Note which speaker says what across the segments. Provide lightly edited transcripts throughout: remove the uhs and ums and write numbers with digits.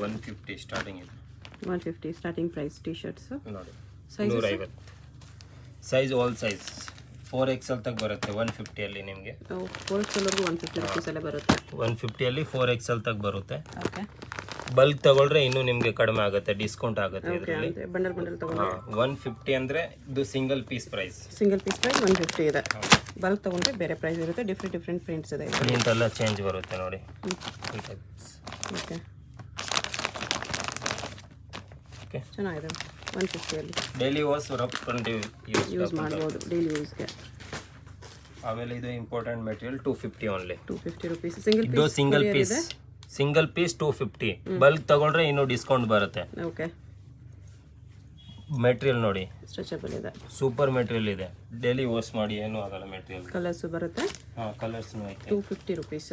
Speaker 1: 150 starting ಇದೆ.
Speaker 2: 150 starting price T shirts.
Speaker 1: ನೋಡಿ
Speaker 2: size
Speaker 1: 150 size all size 4XL ತಗ ಬರುತ್ತೆ 150 ಅಲ್ಲಿ ನಿಮಗೆ.
Speaker 2: 4XL ವರೆಗೂ 150 ರೂಪೀಸ್ ಅಲ್ಲೇ ಬರುತ್ತೆ.
Speaker 1: 150 ಅಲ್ಲಿ 4XL ತಗ ಬರುತ್ತೆ.
Speaker 2: ಓಕೆ.
Speaker 1: ಬಲ್ಕ್ ತಗೊಳ್ರೆ ಇನ್ನೂ ನಿಮಗೆ ಕಡಿಮೆ ಆಗುತ್ತೆ, ಡಿಸ್ಕೌಂಟ್ ಆಗುತ್ತೆ
Speaker 2: ಓಕೆ.
Speaker 1: ಇದರಲ್ಲಿ.
Speaker 2: ಅಂದ್ರೆ ಬಂಡಲ್ ಬಂಡಲ್ ತಗೊಂಡ್ರೆ
Speaker 1: 150 ಅಂದ್ರೆ ಇದು single piece price.
Speaker 2: Single piece price 150 ಇದೆ. ಬಲ್ಕ್ ತಗೊಂಡ್ರೆ ಬೇರೆ ಪ್ರೈಸ್ ಇರುತ್ತೆ. ಡಿಫ್ರೆಂಟ್ ಪ್ರಿಂಟ್ಸ್ ಇದೆ.
Speaker 1: ಪ್ರಿಂಟ್ ಎಲ್ಲ ಚೇಂಜ್ ಬರುತ್ತೆ ನೋಡಿ.
Speaker 2: ಓಕೆ.
Speaker 1: ಓಕೆ
Speaker 2: ಚೆನ್ನಾಗಿದೆ. 150 ಅಲ್ಲಿ
Speaker 1: ಡೈಲಿ ವಾಸ್ ರಫ್ 20
Speaker 2: ಯೂಸ್ ಮಾಡ್ಬೋದು ಡೈಲಿ ಯೂಸ್ಗೆ.
Speaker 1: ಆಮೇಲೆ ಇದು important material 250 only.
Speaker 2: 250 rupees single
Speaker 1: ಇದು
Speaker 2: ಪೀಸ್.
Speaker 1: Single piece 250. ಬಲ್ಕ್ ತಗೊಂಡ್ರೆ ಇನ್ನೂ ಡಿಸ್ಕೌಂಟ್ ಬರುತ್ತೆ.
Speaker 2: ಓಕೆ.
Speaker 1: ಮೆಟೀರಿಯಲ್ ನೋಡಿ
Speaker 2: ಸ್ಟ್ರೆಚಬಲ್ ಇದೆ.
Speaker 1: ಸೂಪರ್ ಮೆಟೀರಿಯಲ್ ಇದೆ. ಡೈಲಿ ವಾಶ್ ಮಾಡಿ ಏನೂ ಆಗಲ್ಲ ಮೆಟೀರಿಯಲ್.
Speaker 2: ಕಲರ್ಸ್ ಬರುತ್ತೆ.
Speaker 1: ಕಲರ್ಸ್ನು ಐತೆ.
Speaker 2: 250 ರೂಪೀಸ್.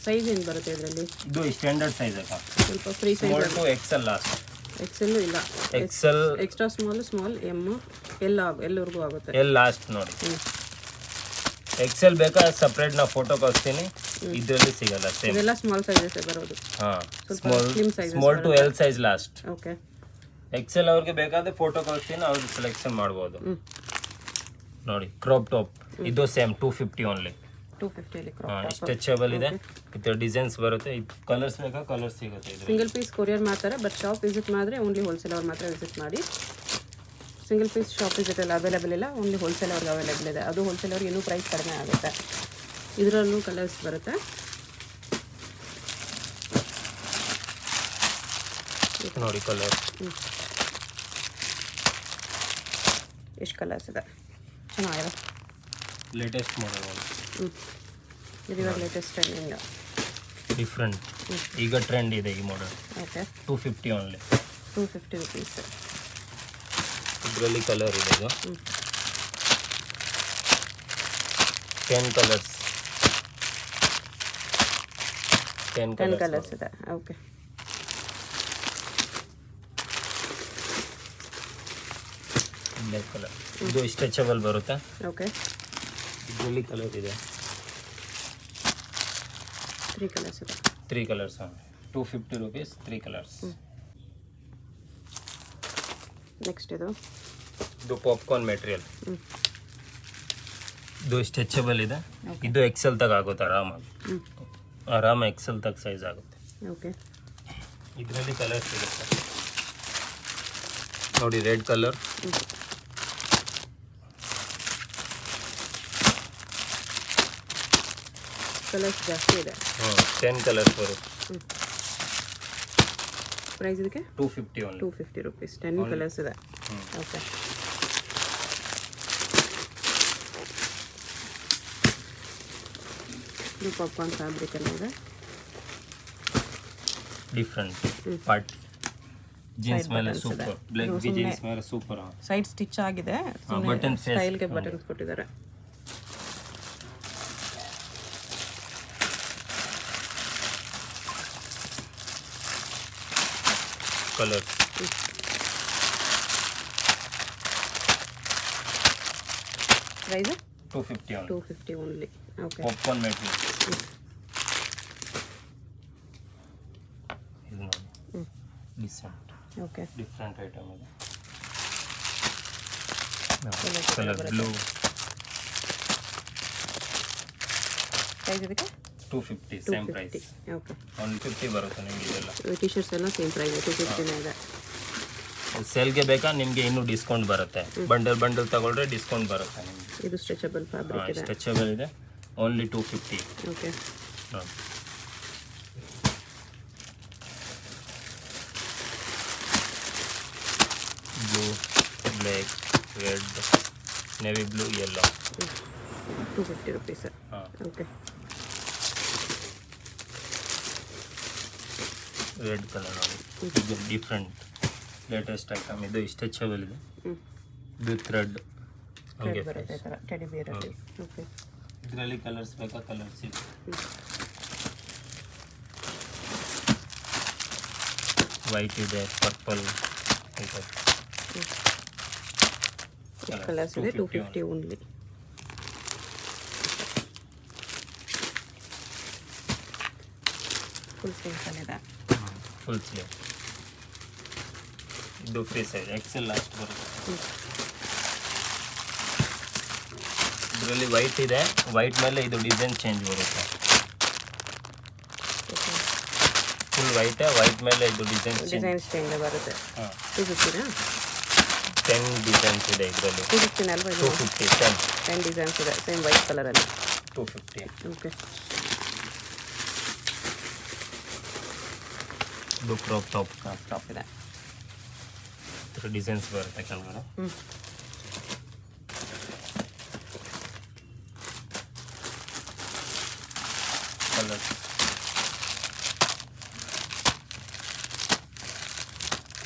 Speaker 2: ಸೈಜ್ ಏನು ಬರುತ್ತೆ ಇದರಲ್ಲಿ?
Speaker 1: ಇದು ಸ್ಟ್ಯಾಂಡರ್ಡ್ ಸೈಜ್ ಅಕ್ಕ.
Speaker 2: ಸ್ವಲ್ಪ free size.
Speaker 1: Small to XL last.
Speaker 2: XL ಇಲ್ಲ.
Speaker 1: ಎಕ್ಸೆಲ್
Speaker 2: ಎಕ್ಸ್ಟ್ರಾ ಸ್ಮಾಲ್ ಎಮ್ ಎಲ್ಲವರೆಗೂ ಆಗುತ್ತೆ.
Speaker 1: ಎಲ್ ಲಾಸ್ಟ್ ನೋಡಿ. ಎಕ್ಸೆಲ್ ಬೇಕಾ ಸಪ್ರೇಟ್ ನಾ ಫೋಟೋ ಕಳಿಸ್ತೀನಿ. ಇದರಲ್ಲಿ ಸಿಗಲ್ಲ ಸೇಮ್.
Speaker 2: ಇದೆಲ್ಲ ಸ್ಮಾಲ್ ಸೈಜಸ್ ಬರೋದು.
Speaker 1: Small to L size last.
Speaker 2: Okay.
Speaker 1: XL ಅವ್ರಿಗೆ ಬೇಕಾದ್ರೆ ಫೋಟೋ ಕಳಿಸ್ತೀನಿ, ಅವ್ರಿಗೆ ಸೆಲೆಕ್ಷನ್ ಮಾಡ್ಬೋದು. ನೋಡಿ ಕ್ರಾಪ್ ಟಾಪ್ ಇದು ಸೇಮ್ 250 ಓನ್ಲಿ. 250
Speaker 2: ಅಲ್ಲಿ ಕ್ರಾಪ್ ಟಾಪ್
Speaker 1: ಸ್ಟ್ರೆಚಬಲ್ ಇದೆ. ಇದು ಡಿಸೈನ್ಸ್ ಬರುತ್ತೆ. ಕಲರ್ಸ್ ಬೇಕಾ ಕಲರ್ಸ್ ಸಿಗುತ್ತೆ. ಇದು
Speaker 2: ಸಿಂಗಲ್ ಪೀಸ್ ಕೊರಿಯರ್ ಮಾಡ್ತಾರೆ, ಬಟ್ ಶಾಪ್ ವಿಸಿಟ್ ಮಾಡಿದ್ರೆ ಓನ್ಲಿ ಹೋಲ್ಸೇಲ್ ಅವ್ರು ಮಾತ್ರ ವಿಸಿಟ್ ಮಾಡಿ. ಸಿಂಗಲ್ ಪೀಸ್ ಶಾಪ್ ವಿಸಿಟ್ ಎಲ್ಲ ಅವೈಲೇಬಲ್ ಇಲ್ಲ, ಓನ್ಲಿ ಹೋಲ್ಸೇಲ್ ಅವ್ರಿಗೆ ಅವೈಲೇಬಲ್ ಇದೆ. ಅದು ಹೋಲ್ಸೇಲ್ ಅವ್ರಿಗೆ ಇನ್ನೂ ಪ್ರೈಸ್ ಕಡಿಮೆ ಆಗುತ್ತೆ. ಇದರಲ್ಲೂ ಕಲರ್ಸ್ ಬರುತ್ತೆ.
Speaker 1: ನೋಡಿ ಕಲರ್
Speaker 2: ಎಷ್ಟು ಕಲರ್ಸ್ ಇದೆ. ಚೆನ್ನಾಗಿದೆ.
Speaker 1: Latest model.
Speaker 2: ಇದು ಇವಾಗ ಲೇಟೆಸ್ಟ್ ಟ್ರೆಂಡಿಂಗ್.
Speaker 1: ಡಿಫ್ರೆಂಟ್ ಈಗ ಟ್ರೆಂಡ್ ಇದೆ ಈ ಮಾಡೆಲ್.
Speaker 2: ಓಕೆ.
Speaker 1: 250 ಓನ್ಲಿ.
Speaker 2: 250 ರೂಪೀಸ್.
Speaker 1: ಇದರಲ್ಲಿ ಕಲರ್ ಇದೆ. ಇದು 10 ಕಲರ್ಸ್. 10
Speaker 2: ಕಲರ್ಸ್ ಇದೆ. ಓಕೆ.
Speaker 1: Black colour. ಇದು ಸ್ಟ್ರೆಚಬಲ್ ಬರುತ್ತೆ.
Speaker 2: ಓಕೆ.
Speaker 1: ಇದರಲ್ಲಿ ಕಲರ್ ಇದೆ.
Speaker 2: 3 ಕಲರ್ಸ್ ಇದೆ.
Speaker 1: 3 ಕಲರ್ಸ್. 250 rupees 3 colours.
Speaker 2: ನೆಕ್ಸ್ಟ್ ಇದು
Speaker 1: ಪಾಪ್ಕಾರ್ನ್ ಮೆಟೀರಿಯಲ್. ಇದು ಸ್ಟ್ರೆಚಬಲ್ ಇದೆ. ಇದು ಎಕ್ಸೆಲ್ ತಗ ಆಗುತ್ತೆ ಆರಾಮ ಎಕ್ಸೆಲ್ ತಗ ಸೈಜ್ ಆಗುತ್ತೆ.
Speaker 2: ಓಕೆ.
Speaker 1: ಇದರಲ್ಲಿ ಕಲರ್ ಸಿಗುತ್ತೆ ನೋಡಿ. ರೆಡ್ ಕಲರ್,
Speaker 2: ಕಲರ್ಸ್ ಜಾಸ್ತಿ ಇದೆ.
Speaker 1: 10 ಕಲರ್ಸ್ ಬರುತ್ತೆ.
Speaker 2: ಪ್ರೈಸ್ ಇದಕ್ಕೆ
Speaker 1: 250 ಓನ್ಲಿ.
Speaker 2: 250 ರೂಪೀಸ್. 10 ಕಲರ್ಸ್ ಇದೆ. ಓಕೆ. ಇದು ಪಾಪ್ಕಾರ್ನ್ ಫ್ಯಾಬ್ರಿಕ್ ಎಲ್ಲ ಇದೆ.
Speaker 1: ಡಿಫ್ರೆಂಟ್ ಪಾರ್ಟ್ ಜೀನ್ಸ್ ಮೇಲೆ ಸೂಪರ್. ಬ್ಲ್ಯಾಕ್ ಜೀನ್ಸ್ ಮೇಲೆ ಸೂಪರ್.
Speaker 2: ಸೈಡ್ ಸ್ಟಿಚ್ ಆಗಿದೆ.
Speaker 1: ಬಟನ್
Speaker 2: ಸ್ಟೈಲ್ಗೆ ಬಟನ್ಸ್ ಕೊಟ್ಟಿದ್ದಾರೆ.
Speaker 1: Colours.
Speaker 2: Price
Speaker 1: 250 only.
Speaker 2: 250 only. Okay.
Speaker 1: Popcorn material. ಇದು ನೋಡಿ ಡಿಸೆಂಟ್.
Speaker 2: ಓಕೆ.
Speaker 1: ಡಿಫ್ರೆಂಟ್ ಐಟಮ್ ಇದೆ. Colour blue.
Speaker 2: ಪ್ರೈಸ್ ಇದಕ್ಕೆ
Speaker 1: 250 ಸೇಮ್ ಪ್ರೈಸ್.
Speaker 2: ಓಕೆ.
Speaker 1: 150 ಬರುತ್ತೆ ನಿಮಗೆ. ಇದೆಲ್ಲ
Speaker 2: ಟಿ ಶರ್ಟ್ಸ್ ಎಲ್ಲ ಸೇಮ್ ಪ್ರೈಸ್ 250 ಇದೆ.
Speaker 1: ಸೇಲ್ಗೆ ಬೇಕಾ ನಿಮಗೆ ಇನ್ನೂ ಡಿಸ್ಕೌಂಟ್ ಬರುತ್ತೆ. ಬಂಡಲ್ ತಗೊಳ್ರೆ ಡಿಸ್ಕೌಂಟ್ ಬರುತ್ತೆ ನಿಮಗೆ.
Speaker 2: ಇದು ಸ್ಟ್ರೆಚಬಲ್ ಫ್ಯಾಬ್ರಿಕ್ ಇದೆ.
Speaker 1: ಸ್ಟ್ರೆಚಬಲ್ ಇದೆ. Only 250.
Speaker 2: Okay.
Speaker 1: Blue, black, red, navy blue, yellow.
Speaker 2: 250 rupees. Okay.
Speaker 1: Red colour ನೋಡಿ. ಇದು ಡಿಫ್ರೆಂಟ್ ಲೇಟೆಸ್ಟ್ ಐಟಮ್. ಇದು ಸ್ಟ್ರೆಚಬಲ್ ಇದೆ. ಇದು ಥ್ರೆಡ್ ಹಂಗೆ
Speaker 2: ಬರುತ್ತೆ ಥರ ಟೆಡಿ ಬಿಯರ್ ಅಲ್ಲಿ. ಓಕೆ.
Speaker 1: ಇದರಲ್ಲಿ ಕಲರ್ಸ್ ಬೇಕಾ ಕಲರ್ಸ್ ಇದೆ. ವೈಟ್ ಇದೆ, ಪರ್ಪಲ್ ಇದೆ.
Speaker 2: ಕಲರ್ಸ್ ಇದೆ. 250 ಓನ್ಲಿ. ಫುಲ್ ಸಿಂಪಲ್ ಇದೆ.
Speaker 1: Full sleeve. ಇದು ಫ್ರೀ ಸೈಜ್ ಎಕ್ಸೆಲ್ ಲಾಸ್ಟ್ ಬರುತ್ತೆ. ಇದರಲ್ಲಿ ವೈಟ್ ಇದೆ, ವೈಟ್ ಮೇಲೆ ಇದು ಡಿಸೈನ್ ಚೇಂಜ್ ಬರುತ್ತೆ. ಫುಲ್ ವೈಟ್ ಮೇಲೆ ಇದು ಡಿಸೈನ್ಸ್
Speaker 2: ಚೇಂಜ್ ಬರುತ್ತೆ.
Speaker 1: ಹಾಂ
Speaker 2: 250
Speaker 1: 10 ಡಿಸೈನ್ಸ್ ಇದೆ ಇದರಲ್ಲಿ.
Speaker 2: 250 ಅಲ್ವಾ ಇದು?
Speaker 1: 250
Speaker 2: 10 ಡಿಸೈನ್ಸ್ ಇದೆ ಸೇಮ್ ವೈಟ್ ಕಲರಲ್ಲಿ.
Speaker 1: 250.
Speaker 2: ಓಕೆ.
Speaker 1: ಇದು ಕ್ರಾಪ್ ಟಾಪ್
Speaker 2: ಟಾಪ್ ಇದೆ.
Speaker 1: ಇದರ ಡಿಸೈನ್ಸ್ ಬರುತ್ತೆ ಕೆಳಗಡೆ.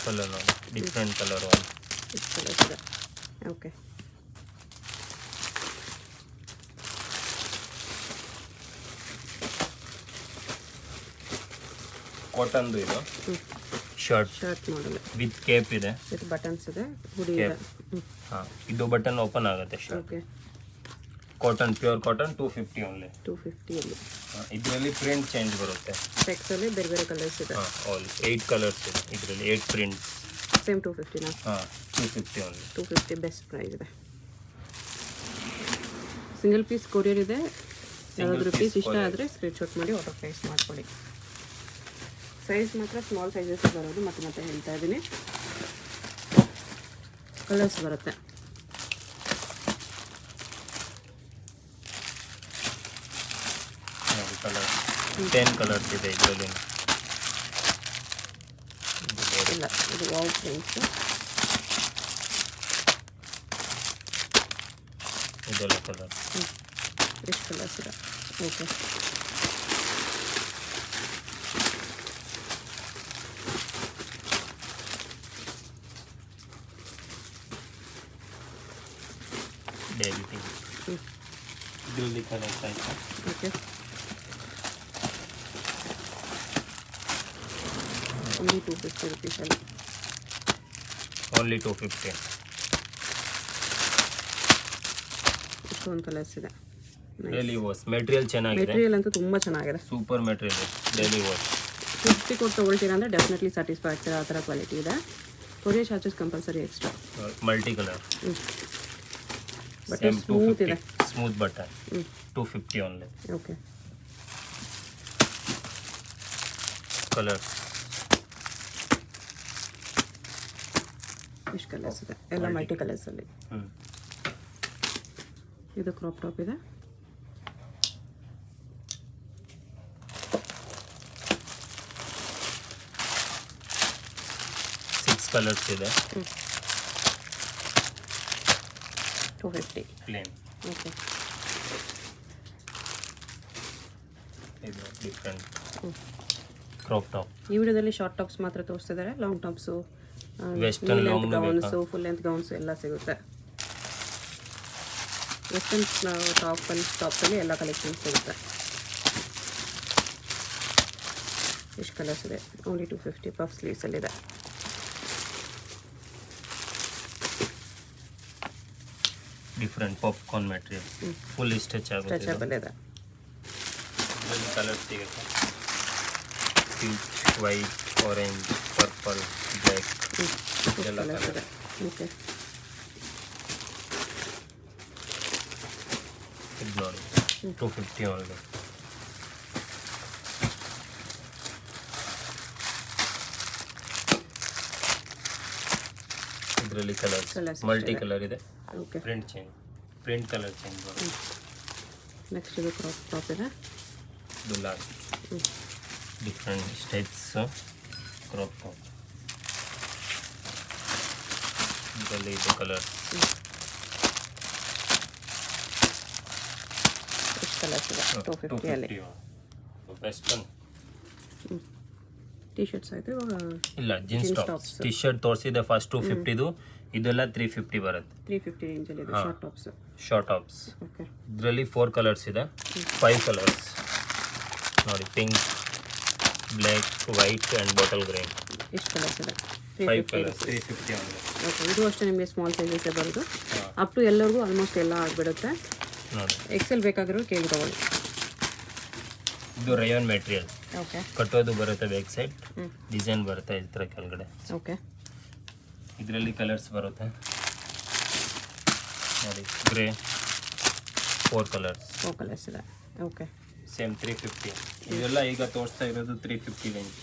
Speaker 1: ಕಲರ್ ನೋಡಿ, ಡಿಫ್ರೆಂಟ್ ಕಲರ್ ಒಂದು.
Speaker 2: ಇಷ್ಟು ಕಲರ್ಸ್ ಇದೆ. ಓಕೆ.
Speaker 1: ಕಾಟನ್ದು ಇದು ಶರ್ಟ್
Speaker 2: ಮಾಡಲ್
Speaker 1: ವಿತ್ ಕೇಪ್ ಇದೆ,
Speaker 2: ವಿತ್ ಬಟನ್ಸ್ ಇದೆ, ಹುಡಿ ಇದೆ.
Speaker 1: ಹಾಂ ಇದು ಬಟನ್ ಓಪನ್ ಆಗುತ್ತೆ shirt.
Speaker 2: Okay.
Speaker 1: Cotton, pure cotton, 250 only.
Speaker 2: 250 ಅಲ್ಲಿ.
Speaker 1: ಇದರಲ್ಲಿ ಪ್ರಿಂಟ್ ಚೇಂಜ್ ಬರುತ್ತೆ.
Speaker 2: ಚೆಕ್ಸಲ್ಲಿ ಬೇರೆ ಬೇರೆ ಕಲರ್ಸ್ ಇದೆ.
Speaker 1: ಹಾಂ ಆಲ್ 8 ಕಲರ್ಸ್ ಇದೆ ಇದರಲ್ಲಿ, 8 ಪ್ರಿಂಟ್ಸ್.
Speaker 2: ಸೇಮ್ 250ನಾ?
Speaker 1: ಹಾಂ 250 ಓನ್ಲಿ.
Speaker 2: 250 ಬೆಸ್ಟ್ ಪ್ರೈಸ್ ಇದೆ. ಸಿಂಗಲ್ ಪೀಸ್ ಕೊರಿಯರ್ ಇದೆ. ಯಾವ್ದಾದ್ರು ಪೀಸ್ ಇಷ್ಟ ಆದರೆ ಸ್ಕ್ರೀನ್ಶಾಟ್ ಮಾಡಿ ಆರ್ಡರ್ ಪ್ಲೇಸ್ ಮಾಡ್ಕೊಳ್ಳಿ. ಸೈಜ್ ಮಾತ್ರ ಸ್ಮಾಲ್ ಸೈಜಸ್ ಬರೋದು, ಮತ್ತೆ ಹೇಳ್ತಾ ಇದ್ದೀನಿ. ಕಲರ್ಸ್ ಬರುತ್ತೆ.
Speaker 1: ಕಲರ್ 10 ಕಲರ್ಸ್ ಇದೆ ಇದರಲ್ಲಿ.
Speaker 2: ಇಲ್ಲ, ಇದು ವಾವ್ ಪ್ರಿಂಟ್ಸ್.
Speaker 1: ಇದೆಲ್ಲ ಕಲರ್.
Speaker 2: ಎಷ್ಟು ಕಲರ್ಸ್ ಇದೆ? ಓಕೆ.
Speaker 1: ಡೈಲಿ ಥಿಂಗ್ ಇದರಲ್ಲಿ ಕಲರ್ಸ್ ಆಯಿತು.
Speaker 2: ಓಕೆ. ಓನ್ಲಿ 250 ರುಪೀಸಲ್ಲಿ.
Speaker 1: ಓನ್ಲಿ 250.
Speaker 2: ಇಷ್ಟೊಂದು ಕಲರ್ಸ್ ಇದೆ.
Speaker 1: ಡೈಲಿ ವಾಶ್ ಮೆಟೀರಿಯಲ್ ಚೆನ್ನಾಗಿದೆ.
Speaker 2: ಮೆಟೀರಿಯಲ್ ಅಂತೂ ತುಂಬ ಚೆನ್ನಾಗಿದೆ.
Speaker 1: Super material. ಡೈಲಿ ವಾಶ್
Speaker 2: 50 ಕೊಟ್ಟು ತೊಗೊಳ್ತೀರಾ ಅಂದರೆ ಡೆಫಿನೆಟ್ಲಿ ಸ್ಯಾಟಿಸ್ಫೈ ಆಗ್ತೀರಾ. ಆ ಥರ ಕ್ವಾಲಿಟಿ ಇದೆ. Courier charges compulsory extra.
Speaker 1: Multi colour.
Speaker 2: ಬಟ್ಟೆ ಸ್ಮೂತ್ ಇದೆ.
Speaker 1: ಸ್ಮೂತ್ ಬಟ್ಟೆ. 250 ಓನ್ಲಿ.
Speaker 2: ಓಕೆ.
Speaker 1: ಕಲರ್
Speaker 2: ಇಷ್ಟು ಕಲರ್ಸ್ ಇದೆ, ಎಲ್ಲ ಮಲ್ಟಿ ಕಲರ್ಸಲ್ಲಿ. ಇದು ಕ್ರಾಪ್ ಟಾಪ್ ಇದೆ.
Speaker 1: ಕಲರ್ಸ್ ಇದೆ.
Speaker 2: 250
Speaker 1: ಪ್ಲೇನ್.
Speaker 2: ಓಕೆ.
Speaker 1: ಇದು ಡಿಫ್ರೆಂಟ್ ಕ್ರಾಪ್ ಟಾಪ್.
Speaker 2: ಈ ವಿಡಿಯೋದಲ್ಲಿ ಶಾರ್ಟ್ ಟಾಪ್ಸ್ ಮಾತ್ರ ತೋರಿಸ್ತಿದ್ದಾರೆ. Long tops,
Speaker 1: western long
Speaker 2: gowns, full length gowns ಎಲ್ಲ ಸಿಗುತ್ತೆ. ವೆಸ್ಟರ್ನ್ ಟಾಪ್ಸಲ್ಲಿ ಎಲ್ಲ ಕಲೆಕ್ಷನ್ಸ್ ಸಿಗುತ್ತೆ. ಎಷ್ಟು ಕಲರ್ಸ್ ಇದೆ? ಓನ್ಲಿ 250. ಪಫ್ ಸ್ಲೀವ್ಸಲ್ಲಿದೆ.
Speaker 1: Different popcorn material, full stretch ಆಗುತ್ತೆ.
Speaker 2: ಸ್ಟ್ರೆಚಬಲ್ ಇದೆ.
Speaker 1: ಇದರಲ್ಲಿ ಕಲರ್ ಸಿಗುತ್ತೆ. Pink, white, orange, purple, black ಎಲ್ಲ
Speaker 2: ಕಲರ್ಸ್
Speaker 1: ಕಲರ್.
Speaker 2: ಇದೆ. ಓಕೆ.
Speaker 1: ಇದು ನೋಡಿ 250 ಓನ್ಲಿ. ಇದರಲ್ಲಿ ಕಲರ್ಸ್ ಮಲ್ಟಿ ಕಲರ್ ಇದೆ.
Speaker 2: ಓಕೆ.
Speaker 1: ಪ್ರಿಂಟ್ ಕಲರ್ ಚೇಂಜ್ ಬರುತ್ತೆ.
Speaker 2: ನೆಕ್ಸ್ಟ್ ಇದು ಕ್ರಾಪ್ ಟಾಪ್ ಇದೆ.
Speaker 1: ಇದು last different stripes crop top. ಇದರಲ್ಲಿ ಇದು ಕಲರ್.
Speaker 2: ಎಷ್ಟು ಕಲರ್ಸ್ ಇದೆ? 250 ಅಲ್ಲಿ.
Speaker 1: ವೆಸ್ಟರ್ನ್
Speaker 2: ಟಿ ಶರ್ಟ್ಸ್ ಆಯಿತು. ಇವಾಗ
Speaker 1: ಇಲ್ಲ, ಜೀನ್ಸ್ ಟಾಪ್ಸ್. ಟಿ ಶರ್ಟ್ ತೋರಿಸಿದೆ ಫಸ್ಟ್ 250ದು, ಇದೆಲ್ಲ 350 ಬರುತ್ತೆ.
Speaker 2: 350 ರೇಂಜಲ್ಲಿ ಇದೆ short tops.
Speaker 1: Short tops.
Speaker 2: Okay.
Speaker 1: ಇದರಲ್ಲಿ 4 ಕಲರ್ಸ್ ಇದೆ, 5 ಕಲರ್ಸ್ ನೋಡಿ. Pink, black, white and bottle green.
Speaker 2: ಎಷ್ಟು ಕಲರ್ಸ್ ಇದೆ?
Speaker 1: 5 ಕಲರ್ಸ್, 350 ಓನ್ಲಿ.
Speaker 2: ಓಕೆ. ಇದು ಅಷ್ಟೇ ನಿಮಗೆ ಸ್ಮಾಲ್ ಸೈಜಸ್ಸೇ ಬರೋದು. ಅಪ್ ಟು ಎಲ್ಲರಿಗೂ ಆಲ್ಮೋಸ್ಟ್ ಎಲ್ಲ ಆಗಿಬಿಡುತ್ತೆ.
Speaker 1: ನೋಡಿ,
Speaker 2: ಎಕ್ಸೆಲ್ ಬೇಕಾಗಿರೋ ಕೇಳಿ ತಗೊಳ್ಳಿ.
Speaker 1: ಇದು ರಯಾನ್ ಮೆಟೀರಿಯಲ್.
Speaker 2: ಓಕೆ
Speaker 1: ಕಟ್ಟೋದು ಬರುತ್ತೆ ಬ್ಯಾಕ್ ಸೈಡ್, ಡಿಸೈನ್ ಬರುತ್ತೆ ಈ ಥರ ಕೆಳಗಡೆ.
Speaker 2: ಓಕೆ
Speaker 1: ಇದರಲ್ಲಿ ಕಲರ್ಸ್ ಬರುತ್ತೆ ನೋಡಿ, ಗ್ರೇ 4 ಕಲರ್ಸ್.
Speaker 2: 4 ಕಲರ್ಸ್ ಇದೆ. Okay
Speaker 1: same 350. ಇದೆಲ್ಲ ಈಗ ತೋರಿಸ್ತಾ ಇರೋದು 350 ರೇಂಜ್.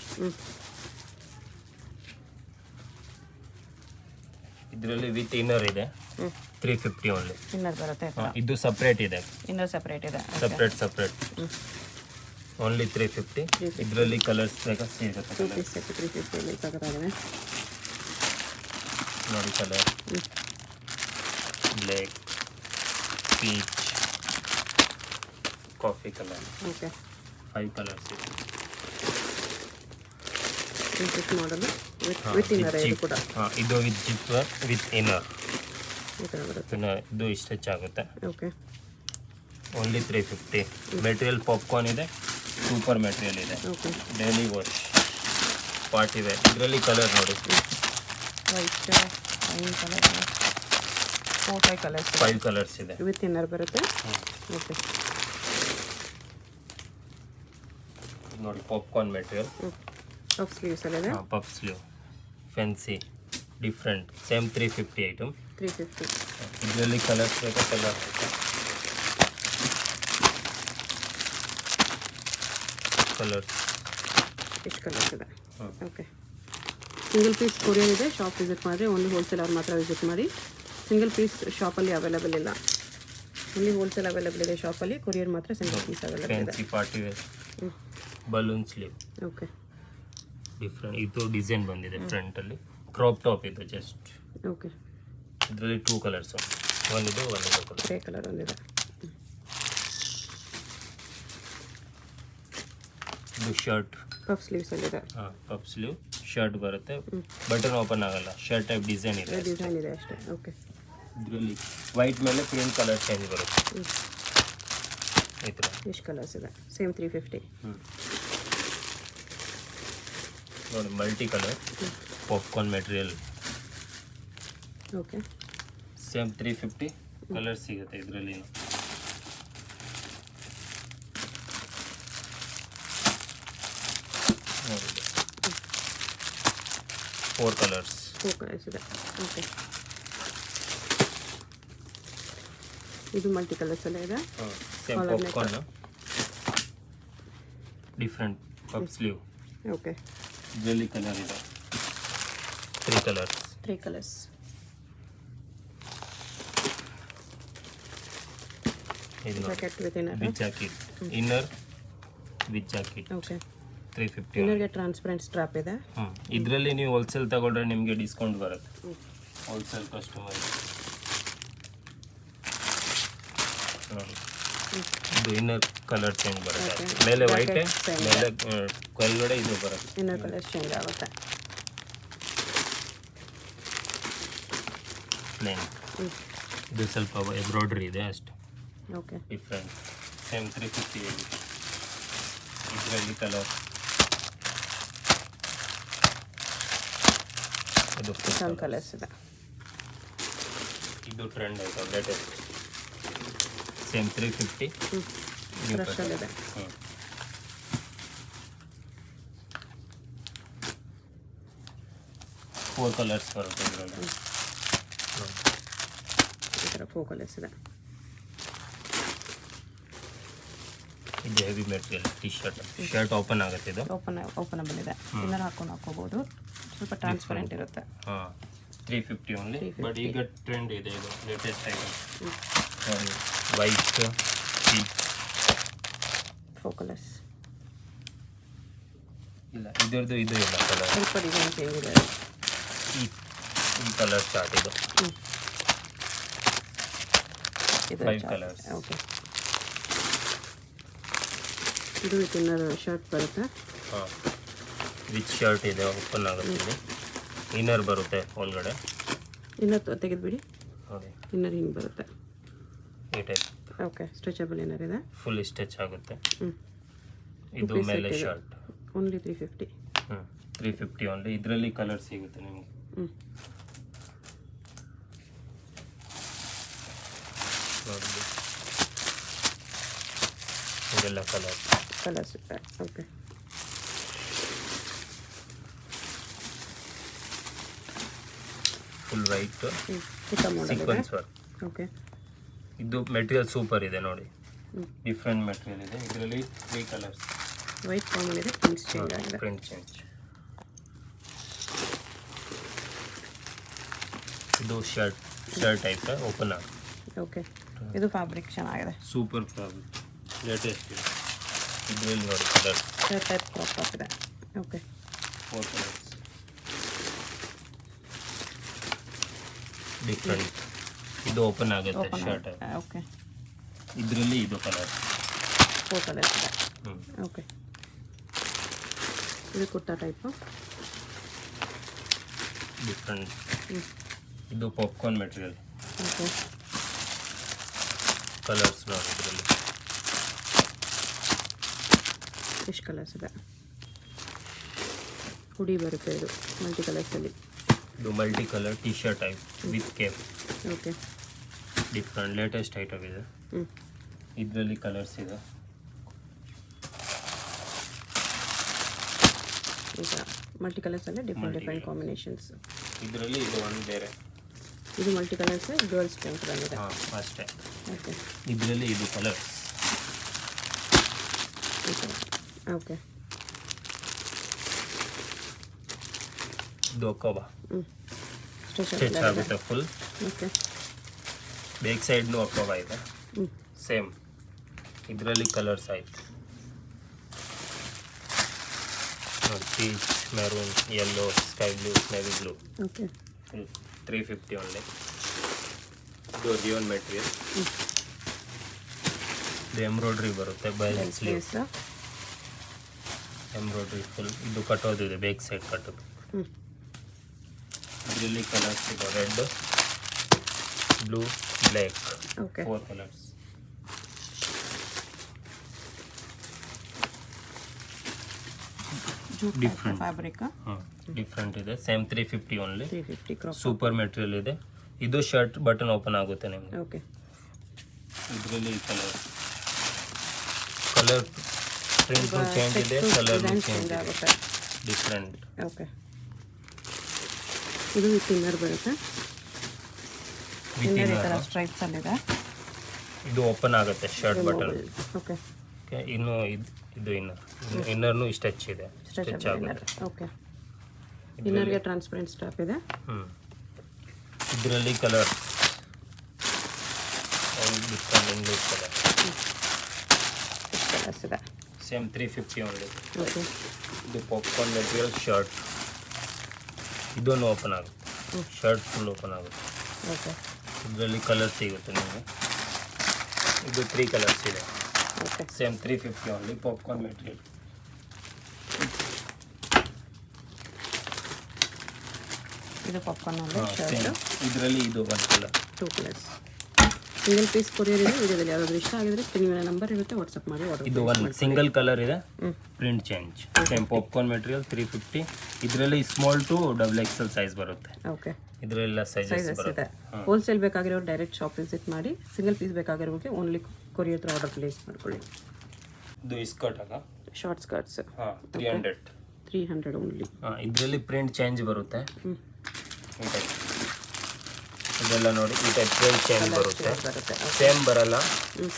Speaker 1: ಇದರಲ್ಲಿ ವಿತ್ ಇನ್ನರ್ ಇದೆ 350 ಓನ್ಲಿ.
Speaker 2: ಇನ್ನರ್ ಬರುತ್ತೆ.
Speaker 1: ಇದು ಸಪ್ರೇಟ್ ಇದೆ,
Speaker 2: ಇನ್ನರ್ ಸಪ್ರೇಟ್ ಇದೆ.
Speaker 1: Separate only 350. ಇದರಲ್ಲಿ ಕಲರ್ಸ್ ಬೇಕಾ ಸಿಗುತ್ತೆ.
Speaker 2: 350 ತಗೋತಾಗಿದೆ
Speaker 1: ನೋಡಿ, colour black, peach, coffee colour.
Speaker 2: Okay
Speaker 1: 5 colours ಇದೆ.
Speaker 2: ಮಾಡಲು ವಿತ್ ಇನ್ನರ್ ಇದು ಕೂಡ.
Speaker 1: ಇದು ವಿತ್ ಜಿಪ್ಪರ್ ವಿತ್ ಇನ್ನರ್
Speaker 2: ಈ ಥರ ಬರುತ್ತೆ.
Speaker 1: ಇದು ಸ್ಟಿಚ್ ಆಗುತ್ತೆ.
Speaker 2: Okay
Speaker 1: only 350. ಮೆಟೀರಿಯಲ್ ಪಾಪ್ಕಾರ್ನ್ ಇದೆ, ಸೂಪರ್ ಮೆಟೀರಿಯಲ್ ಇದೆ,
Speaker 2: okay
Speaker 1: daily wash, party wear. ಇದರಲ್ಲಿ ಕಲರ್ ನೋಡಿ,
Speaker 2: white, wine colour, 4-5 colours.
Speaker 1: 5 colours ಇದೆ.
Speaker 2: ವಿತ್ ಇನ್ನರ್ ಬರುತ್ತೆ. ಓಕೆ
Speaker 1: ನೋಡಿ, ಪಾಪ್ಕಾರ್ನ್ ಮೆಟೀರಿಯಲ್,
Speaker 2: ಪಫ್ ಸ್ಲೀವ್ಸ್ ಅಲ್ಲಿದೆ.
Speaker 1: Puff sleeve, fancy, different. Same 350 item.
Speaker 2: 350.
Speaker 1: ಇದರಲ್ಲಿ ಕಲರ್ಸ್ ಬೇಕಾ? ಕಲರ್
Speaker 2: ಎಷ್ಟು ಕಲರ್ಸ್ ಇದೆ? ಓಕೆ ಸಿಂಗಲ್ ಪೀಸ್ ಕೊರಿಯರ್ ಇದೆ. ಶಾಪ್ ವಿಸಿಟ್ ಮಾಡಿರಿ. ಓನ್ಲಿ ಹೋಲ್ಸೇಲರ್ ಮಾತ್ರ ವಿಸಿಟ್ ಮಾಡಿ. ಸಿಂಗಲ್ ಪೀಸ್ ಶಾಪಲ್ಲಿ ಅವೈಲೇಬಲ್ ಇಲ್ಲ, ಓನ್ಲಿ ಹೋಲ್ಸೇಲ್ ಅವೈಲೇಬಲ್ ಇದೆ ಶಾಪಲ್ಲಿ. ಕೊರಿಯರ್ ಮಾತ್ರ ಸಿಂಗಲ್ ಪೀಸ್ ಅವೈಲೇಬಲ್ ಇದೆ.
Speaker 1: Fancy party wear, balloon sleeve,
Speaker 2: okay
Speaker 1: different. ಇದು ಡಿಸೈನ್ ಬಂದಿದೆ ಫ್ರಂಟಲ್ಲಿ, ಕ್ರಾಪ್ ಟಾಪ್ ಇದು ಜಸ್ಟ್.
Speaker 2: ಓಕೆ
Speaker 1: ಇದರಲ್ಲಿ 2 ಕಲರ್ಸ್, ಒಂದಿದು ಕಲರ್.
Speaker 2: ಗ್ರೇ ಕಲರ್ ಒಂದಿದೆ.
Speaker 1: ಇದು ಶರ್ಟ್,
Speaker 2: ಪಫ್ ಸ್ಲೀವ್ಸ್ ಅಲ್ಲಿದೆ.
Speaker 1: ಪಫ್ ಸ್ಲೀವ್ ಶರ್ಟ್ ಬರುತ್ತೆ, ಬಟನ್ ಓಪನ್ ಆಗಲ್ಲ, ಶರ್ಟ್ ಟೈಪ್ ಡಿಸೈನ್ ಇದೆ.
Speaker 2: ಡಿಸೈನ್ ಇದೆ ಅಷ್ಟೇ. ಓಕೆ
Speaker 1: ಇದರಲ್ಲಿ ವೈಟ್ ಮೇಲೆ ಪ್ರಿಂಟ್ ಕಲರ್ ಚೇಂಜ್ ಬರುತ್ತೆ ಈ ಥರ.
Speaker 2: ಎಷ್ಟು ಕಲರ್ಸ್ ಇದೆ? ಸೇಮ್ 350.
Speaker 1: ನೋಡಿ, multi colour popcorn material,
Speaker 2: okay
Speaker 1: same 350 colour ಸಿಗುತ್ತೆ ಇದರಲ್ಲಿ. ನೋಡಿ, 4 ಕಲರ್ಸ್.
Speaker 2: 4 ಕಲರ್ಸ್ ಇದೆ. ಓಕೆ ಇದು ಮಲ್ಟಿ ಕಲರ್ಸ್ ಎಲ್ಲ ಇದೆ.
Speaker 1: Same popcorn, different puff sleeve.
Speaker 2: Okay
Speaker 1: ಇದರಲ್ಲಿ ಕಲರ್ ಇದೆ 3 ಕಲರ್ಸ್.
Speaker 2: 3 ಕಲರ್ಸ್.
Speaker 1: ಇದು
Speaker 2: jacket with inner.
Speaker 1: With jacket, inner with jacket.
Speaker 2: Okay
Speaker 1: 350.
Speaker 2: ಇನ್ನರ್ಗೆ ಟ್ರಾನ್ಸ್ಪರೆಂಟ್ ಸ್ಟ್ರಾಪ್ ಇದೆ.
Speaker 1: ಇದರಲ್ಲಿ ನೀವು ಹೋಲ್ಸೇಲ್ ತಗೊಂಡ್ರೆ ನಿಮಗೆ ಡಿಸ್ಕೌಂಟ್ ಬರುತ್ತೆ, ಹೋಲ್ಸೇಲ್ ಕಸ್ಟಮರ್. ನೋಡಿ, ಇದು ಇನ್ನರ್ ಕಲರ್ ಚೇಂಜ್ ಬರುತ್ತೆ. ಮೇಲೆ ವೈಟ್, ಮೇಲೆ ಕೆಳಗಡೆ ಇದು ಬರುತ್ತೆ.
Speaker 2: ಇನ್ನರ್ ಕಲರ್ ಚೇಂಜ್ ಆಗುತ್ತೆ.
Speaker 1: ಪ್ಲೇನ್. ಇದು ಸ್ವಲ್ಪ ಎಂಬ್ರಾಯ್ಡ್ರಿ ಇದೆ ಅಷ್ಟೇ,
Speaker 2: ಓಕೆ
Speaker 1: ಡಿಫ್ರೆಂಟ್. ಸೇಮ್ 350. ಇದರಲ್ಲಿ ಕಲರ್ ಇದು
Speaker 2: ಸಮ್ ಕಲರ್ಸ್ ಇದೆ.
Speaker 1: ಇದು ಟ್ರೆಂಡ್ ಆಯ್ತು, ಲೇಟೆಸ್ಟ್. ಸೇಮ್ 350.
Speaker 2: ಫ್ರೆಶಲ್ಲಿದೆ.
Speaker 1: 4 ಕಲರ್ಸ್ ಬರುತ್ತೆ ಇದರಲ್ಲಿ.
Speaker 2: ಈ ಥರ 4 ಕಲರ್ಸ್ ಇದೆ.
Speaker 1: ಇದು heavy material T shirt open ಆಗುತ್ತೆ. ಇದು
Speaker 2: ಓಪನಬಲ್ ಇದೆ. ಇನ್ನರ್ ಹಾಕೋಬೋದು. ಸ್ವಲ್ಪ ಟ್ರಾನ್ಸ್ಪರೆಂಟ್ ಇರುತ್ತೆ.
Speaker 1: 350 ಓನ್ಲಿ. ಬಟ್ ಈಗ ಟ್ರೆಂಡ್ ಇದೆ, ಇದು ಲೇಟೆಸ್ಟ್ ಐಟಮ್. ವೈಟ್,
Speaker 2: 4 ಕಲರ್ಸ್
Speaker 1: ಇಲ್ಲ, ಇದರದ್ದು ಇದು ಇಲ್ಲ ಕಲರ್.
Speaker 2: ಸ್ವಲ್ಪ ಡಿಸೈನ್ ಚೇಂಜ್ ಇದೆ.
Speaker 1: ಈ ಕಲರ್ ಚಾರ್ಟ್ ಇದು.
Speaker 2: ಇದು
Speaker 1: 5 ಕಲರ್ಸ್.
Speaker 2: ಓಕೆ ಇದು ವಿತ್ ಇನ್ನರ್ ಶರ್ಟ್ ಬರುತ್ತೆ.
Speaker 1: ವಿತ್ ಶರ್ಟ್ ಇದೆ, ಓಪನ್ ಆಗುತ್ತೆ. ಇದು ಇನ್ನರ್ ಬರುತ್ತೆ ಒಳಗಡೆ.
Speaker 2: ಇನ್ನರ್ ತೆಗೆದುಬಿಡಿ.
Speaker 1: ನೋಡಿ,
Speaker 2: ಇನ್ನರ್ ಹಿಂಗೆ ಬರುತ್ತೆ.
Speaker 1: ಈ ಟೈಪ್.
Speaker 2: ಓಕೆ ಸ್ಟ್ರೆಚಬಲ್ ಇನ್ನರ್ ಇದೆ.
Speaker 1: ಫುಲ್ ಸ್ಟಿಚ್ ಆಗುತ್ತೆ.
Speaker 2: ಹ್ಞೂ
Speaker 1: ಇದು ಮೇಲೆ ಶರ್ಟ್.
Speaker 2: ಓನ್ಲಿ 350.
Speaker 1: 350 ಓನ್ಲಿ. ಇದರಲ್ಲಿ ಕಲರ್ ಸಿಗುತ್ತೆ ನಿಮಗೆ. ನೋಡಿ, ಇದೆಲ್ಲ ಕಲರ್ಸ್
Speaker 2: ಕಲರ್ಸ್ ಇದೆ. ಓಕೆ
Speaker 1: ಫುಲ್ ವೈಟ್
Speaker 2: ಪುಟ್ಟ ಮಾಡಲ್
Speaker 1: ಸೀಕ್ವೆನ್ಸ್ ವರ್ಕ್.
Speaker 2: ಓಕೆ.
Speaker 1: ಇದು ಮೆಟೀರಿಯಲ್ ಸೂಪರ್ ಇದೆ ನೋಡಿ, ಡಿಫ್ರೆಂಟ್ ಮೆಟೀರಿಯಲ್ ಇದೆ. ಇದರಲ್ಲಿ 3 ಕಲರ್ಸ್.
Speaker 2: ವೈಟ್ ಕಾಮನ್ ಇದೆ, ಪ್ರಿಂಟ್ಸ್ ಚೇಂಜ್ ಆಗಿದೆ.
Speaker 1: Print change. ಇದು ಶರ್ಟ್ ಟೈಪ್ ಓಪನ್ ಆಗಿ.
Speaker 2: ಓಕೆ. ಇದು ಫ್ಯಾಬ್ರಿಕ್ ಚೆನ್ನಾಗಿದೆ,
Speaker 1: ಸೂಪರ್ ಫ್ಯಾಬ್ರಿಕ್, ಲೇಟೆಸ್ಟ್ ಇದೆ. ಇದರಲ್ಲಿ ನೋಡಿ colours.
Speaker 2: Shirt type crop top ಇದೆ. ಓಕೆ.
Speaker 1: 4 colours different. ಇದು ಓಪನ್ ಆಗುತ್ತೆ ಶರ್ಟ್.
Speaker 2: ಓಕೆ.
Speaker 1: ಇದರಲ್ಲಿ ಇದು ಕಲರ್
Speaker 2: 4 ಕಲರ್ಸ್ ಇದೆ. ಓಕೆ. ಇದು ಕುರ್ತಾ ಟೈಪು
Speaker 1: ಡಿಫ್ರೆಂಟ್. ಇದು ಪಾಪ್ಕಾರ್ನ್ ಮೆಟೀರಿಯಲ್.
Speaker 2: ಓಕೆ.
Speaker 1: ಕಲರ್ಸ್ ನೋಡಿ ಇದರಲ್ಲಿ
Speaker 2: ಎಷ್ಟು ಕಲರ್ಸ್ ಇದೆ. ಹುಡಿ ಬರುತ್ತೆ, ಇದು ಮಲ್ಟಿ ಕಲರ್ಸಲ್ಲಿ.
Speaker 1: ಇದು multi colour T shirt type with Cape.
Speaker 2: Okay.
Speaker 1: Different latest item ಇದೆ. ಇದರಲ್ಲಿ ಕಲರ್ಸ್ ಇದೆ.
Speaker 2: ಈಗ ಮಲ್ಟಿ ಕಲರ್ಸಲ್ಲಿ ಡಿಫ್ರೆಂಟ್ ಕಾಂಬಿನೇಷನ್ಸ್.
Speaker 1: ಇದರಲ್ಲಿ ಇದು ಒಂದು ಬೇರೆ.
Speaker 2: ಇದು ಮಲ್ಟಿ ಕಲರ್ಸ್ ಗರ್ಲ್ಸ್ ಪ್ರಿಂಟ್ ಬಂದಿದೆ.
Speaker 1: ಹಾಂ ಅಷ್ಟೇ.
Speaker 2: ಓಕೆ.
Speaker 1: ಇದರಲ್ಲಿ ಇದು ಕಲರ್ಸ್.
Speaker 2: ಓಕೆ.
Speaker 1: ಇದು ಅಕೋಬಾ
Speaker 2: ಸ್ಟ್ರೆಚ್
Speaker 1: ಸ್ಟಿಚ್ ಆಗುತ್ತೆ ಫುಲ್.
Speaker 2: ಓಕೆ.
Speaker 1: ಬ್ಯಾಕ್ ಸೈಡ್ನು ಅಕೋಬಾ ಇದೆ ಸೇಮ್. ಇದರಲ್ಲಿ ಕಲರ್ಸ್ ಆಯಿತು ನೋಡಿ, peach, maroon, yellow, sky blue, navy blue.
Speaker 2: Okay.
Speaker 1: 350 only. ಇದು ರಿಯೋನ್ ಮೆಟೀರಿಯಲ್. ಇದು ಎಂಬ್ರಾಯ್ಡ್ರಿ ಬರುತ್ತೆ ಬೈ ಸ್ಲೀವ್ಸ್. Embroidery full. ಇದು ಕಟ್ಟೋದಿದೆ, ಬ್ಯಾಕ್ ಸೈಡ್ ಕಟ್ಟೋದು. ಇದರಲ್ಲಿ ಕಲರ್ಸ್ ಇದೆ, red, blue, black.
Speaker 2: Okay.
Speaker 1: 4 colours. Different
Speaker 2: fabric
Speaker 1: different ಇದೆ. Same 350 only.
Speaker 2: 350 crop.
Speaker 1: Super material ಇದೆ. ಇದು ಶರ್ಟ್ ಬಟನ್ ಓಪನ್ ಆಗುತ್ತೆ ನಿಮಗೆ.
Speaker 2: ಓಕೆ.
Speaker 1: ಇದರಲ್ಲಿ ಕಲರ್ ಪ್ರಿಂಟ್ ಚೇಂಜ್ ಇದೆ, ಕಲರ್ ಚೇಂಜ್
Speaker 2: ಆಗುತ್ತೆ,
Speaker 1: ಡಿಫ್ರೆಂಟ್.
Speaker 2: ಓಕೆ. ಇದು ವಿತ್ ಇನ್ನರ್ ಬರುತ್ತೆ.
Speaker 1: ವಿತ್
Speaker 2: ಇನ್ನರ್ ಈ ಥರ ಸ್ಟ್ರೈಪ್ಸ್ ಅಲ್ಲಿದೆ.
Speaker 1: ಇದು ಓಪನ್ ಆಗುತ್ತೆ ಶರ್ಟ್ ಬಟನ್.
Speaker 2: ಓಕೆ.
Speaker 1: ಓಕೆ. ಇನ್ನು ಇದು ಇನ್ನರ್ನು ಸ್ಟಿಚ್ ಇದೆ, ಸ್ಟಿಚ್ ಆಗುತ್ತೆ.
Speaker 2: ಓಕೆ. ಇನ್ನರ್ಗೆ ಟ್ರಾನ್ಸ್ಪರೆಂಟ್ ಸ್ಟಾಪ್ ಇದೆ.
Speaker 1: ಇದರಲ್ಲಿ colour different English colour.
Speaker 2: Colours ಇದೆ.
Speaker 1: Same 350 only.
Speaker 2: ಓಕೆ.
Speaker 1: ಇದು ಪಾಪ್ಕಾರ್ನ್ ಮೆಟೀರಿಯಲ್ ಶರ್ಟ್. ಇದೊಂದು ಓಪನ್ ಆಗುತ್ತೆ, ಶರ್ಟ್ ಫುಲ್ ಓಪನ್ ಆಗುತ್ತೆ.
Speaker 2: ಓಕೆ.
Speaker 1: ಇದರಲ್ಲಿ ಕಲರ್ ಸಿಗುತ್ತೆ ನಿಮಗೆ. ಇದು 3 ಕಲರ್ಸ್ ಇದೆ.
Speaker 2: Okay.
Speaker 1: Same 350 only. Popcorn material.
Speaker 2: ಇದು ಪಾಪ್ಕಾರ್ನ್ ಅಲ್ಲಿ
Speaker 1: ಸೇಮ್.
Speaker 2: ಶರ್ಟ್.
Speaker 1: ಇದರಲ್ಲಿ ಇದು ಒಂದು colour.
Speaker 2: 2 colours. Single piece courier ಇದೆ. ವಿಡಿಯೋದಲ್ಲಿ ಯಾವ್ದಾದ್ರು ಇಷ್ಟ ಆಗಿದ್ರೆ ಸ್ಕ್ರೀನ್ ನಂಬರ್ ಇರುತ್ತೆ, ವಾಟ್ಸಪ್ ಮಾಡಿ ಆರ್ಡರ್.
Speaker 1: ಇದು ಒಂದು ಸಿಂಗಲ್ ಕಲರ್ ಇದೆ, print change. Same popcorn material 350. ಇದರಲ್ಲಿ ಸ್ಮಾಲ್ ಟು XXL ಸೈಜ್ ಬರುತ್ತೆ.
Speaker 2: ಓಕೆ.
Speaker 1: ಇದರೆಲ್ಲ ಸೈಜಸ್ ಬರುತ್ತೆ.
Speaker 2: ಹೋಲ್ಸೇಲ್ ಬೇಕಾಗಿರೋರು ಡೈರೆಕ್ಟ್ ಶಾಪ್ ವಿಸಿಟ್ ಮಾಡಿ. ಸಿಂಗಲ್ ಪೀಸ್ ಬೇಕಾಗಿರೋರಿಗೆ ಓನ್ಲಿ ಕೊರಿಯರ್ ಹತ್ರ ಆರ್ಡರ್ ಪ್ಲೇಸ್ ಮಾಡ್ಕೊಳ್ಳಿ.
Speaker 1: ಇದು ಸ್ಕರ್ಟ್ ಆಗ
Speaker 2: ಶಾರ್ಟ್ ಸ್ಕರ್ಟ್ಸ್.
Speaker 1: 300.
Speaker 2: 300 ಓನ್ಲಿ.
Speaker 1: ಇದರಲ್ಲಿ ಪ್ರಿಂಟ್ ಚೇಂಜ್ ಬರುತ್ತೆ. ಈ ಟೈಪ್ ಇದೆಲ್ಲ ನೋಡಿ, ಈ ಟೈಪ್ ಪ್ರಿಂಟ್ ಚೇಂಜ್ ಬರುತ್ತೆ. ಸೇಮ್ ಬರಲ್ಲ.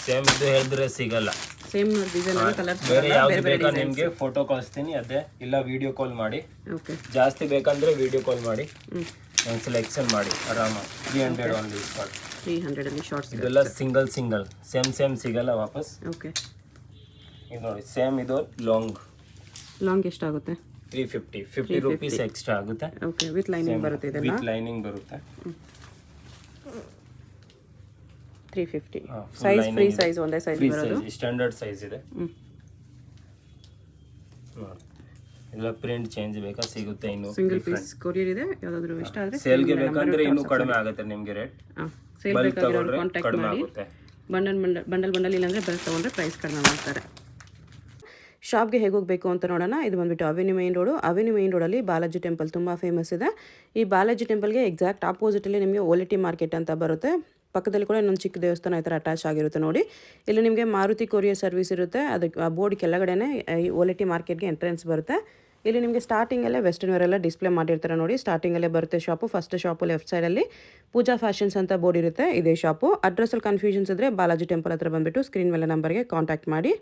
Speaker 1: ಸೇಮ್ ಇದು ಹೇಳಿದ್ರೆ ಸಿಗಲ್ಲ.
Speaker 2: ಸೇಮ್ ಡಿಸೈನ್ ಅಲ್ಲಿ ಕಲರ್ಸ್
Speaker 1: ಬೇರೆ ಯಾವ್ದು ಬೇಕಾ ನಿಮಗೆ ಫೋಟೋ ಕಳಿಸ್ತೀನಿ, ಅದೇ ಇಲ್ಲ ವಿಡಿಯೋ ಕಾಲ್ ಮಾಡಿ.
Speaker 2: ಓಕೆ.
Speaker 1: ಜಾಸ್ತಿ ಬೇಕಂದ್ರೆ ವಿಡಿಯೋ ಕಾಲ್ ಮಾಡಿ, ಸೆಲೆಕ್ಷನ್ ಮಾಡಿ ಆರಾಮಾಗಿ. 300 ಓನ್ಲಿ ಸ್ಕರ್ಟ್.
Speaker 2: 300 ಅಲ್ಲಿ ಶಾರ್ಟ್ಸ್.
Speaker 1: ಇದೆಲ್ಲ ಸಿಂಗಲ್ ಸೇಮ್ ಸಿಗಲ್ಲ ವಾಪಸ್.
Speaker 2: ಓಕೆ.
Speaker 1: ಇದು ನೋಡಿ, ಸೇಮ್ ಇದು ಲಾಂಗ್
Speaker 2: ಎಷ್ಟಾಗುತ್ತೆ?
Speaker 1: 350. 50 ರೂಪೀಸ್ ಎಕ್ಸ್ಟ್ರಾ ಆಗುತ್ತೆ.
Speaker 2: ಓಕೆ. ವಿತ್ ಲೈನಿಂಗ್ ಬರುತ್ತೆ. ಇದೆಲ್ಲ
Speaker 1: ವಿತ್ ಲೈನಿಂಗ್ ಬರುತ್ತೆ.
Speaker 2: 350. ಸೈಜ್ ಫ್ರೀ ಸೈಜ್ ಒಂದೇ ಸೈಜ್ ಬರೋದು.
Speaker 1: ಸ್ಟ್ಯಾಂಡರ್ಡ್ ಸೈಜ್ ಇದೆ. ಇದೆಲ್ಲ ಪ್ರಿಂಟ್ ಚೇಂಜ್ ಬೇಕಾ ಸಿಗುತ್ತೆ. ಇನ್ನು
Speaker 2: ಸಿಂಗಲ್ ಪೀಸ್ ಕೊರಿಯರ್ ಇದೆ. ಯಾವ್ದಾದ್ರು ಇಷ್ಟ ಆದ್ರೆ
Speaker 1: ಸೇಲ್ಗೆ ಬೇಕಂದ್ರೆ ಇನ್ನೂ ಕಡಿಮೆ ಆಗುತ್ತೆ ನಿಮಗೆ ರೇಟ್.
Speaker 2: ಸೇಲ್ ಬೇಕಾಗಿರೋರು ಕಾಂಟ್ಯಾಕ್ಟ್ ಮಾಡಿ. ಬಂಡಲ್ ಇಲ್ಲಾಂದ್ರೆ ಬಲ್ಕ್ ತಗೊಂಡ್ರೆ ಪ್ರೈಸ್ ಕಡಿಮೆ ಮಾಡ್ತಾರೆ. ಶಾಪ್ಗೆ ಹೇಗೆ ಹೋಗಬೇಕು ಅಂತ ನೋಡೋಣ. ಇದು ಬಂದುಬಿಟ್ಟು ಅವೆನ್ಯೂ ಮೇನ್ ರೋಡಲ್ಲಿ ಬಾಲಾಜಿ ಟೆಂಪಲ್ ತುಂಬ ಫೇಮಸ್ ಇದೆ. ಈ ಬಾಲಾಜಿ ಟೆಂಪಲ್ಗೆ ಎಕ್ಸಾಕ್ಟ್ ಆಪೋಸಿಟಲ್ಲಿ ನಿಮಗೆ ಓಲಿಟಿ ಮಾರ್ಕೆಟ್ ಅಂತ ಬರುತ್ತೆ. ಪಕ್ಕದಲ್ಲಿ ಕೂಡ ಇನ್ನೊಂದು ಚಿಕ್ಕ ದೇವಸ್ಥಾನ ಈ ಥರ ಅಟ್ಯಾಚ್ ಆಗಿರುತ್ತೆ ನೋಡಿ. ಇಲ್ಲಿ ನಿಮಗೆ ಮಾರುತಿ ಕೊರಿಯರ್ ಸರ್ವಿಸ್ ಇರುತ್ತೆ. ಅದಕ್ಕೆ ಆ ಬೋರ್ಡ್ ಕೆಳಗಡೆನೇ ಈ ಓಲಿಟಿ ಮಾರ್ಕೆಟ್ಗೆ ಎಂಟ್ರೆನ್ಸ್ ಬರುತ್ತೆ. ಇಲ್ಲಿ ನಿಮಗೆ ಸ್ಟಾರ್ಟಿಂಗಲ್ಲೇ ವೆಸ್ಟರ್ನ್ ವೇರ್ ಎಲ್ಲ ಡಿಸ್ಪ್ಲೇ ಮಾಡಿರ್ತಾರೆ ನೋಡಿ. ಸ್ಟಾರ್ಟಿಂಗಲ್ಲೇ ಬರುತ್ತೆ ಶಾಪು. ಫಸ್ಟ್ ಶಾಪು ಲೆಫ್ಟ್ ಸೈಡಲ್ಲಿ ಪೂಜಾ ಫ್ಯಾಷನ್ಸ್ ಅಂತ ಬೋರ್ಡ್ ಇರುತ್ತೆ, ಇದೇ ಶಾಪು. ಅಡ್ರೆಸ್ಸಲ್ಲಿ ಕನ್ಫ್ಯೂಷನ್ಸ್ ಇದ್ದರೆ ಬಾಲಾಜಿ ಟೆಂಪಲ್ ಹತ್ರ ಬಂದುಬಿಟ್ಟು ಸ್ಕ್ರೀನ್ ಮೇಲೆ ನಂಬರ್ಗೆ ಕಾಂಟ್ಯಾಕ್ಟ್ ಮಾಡಿ.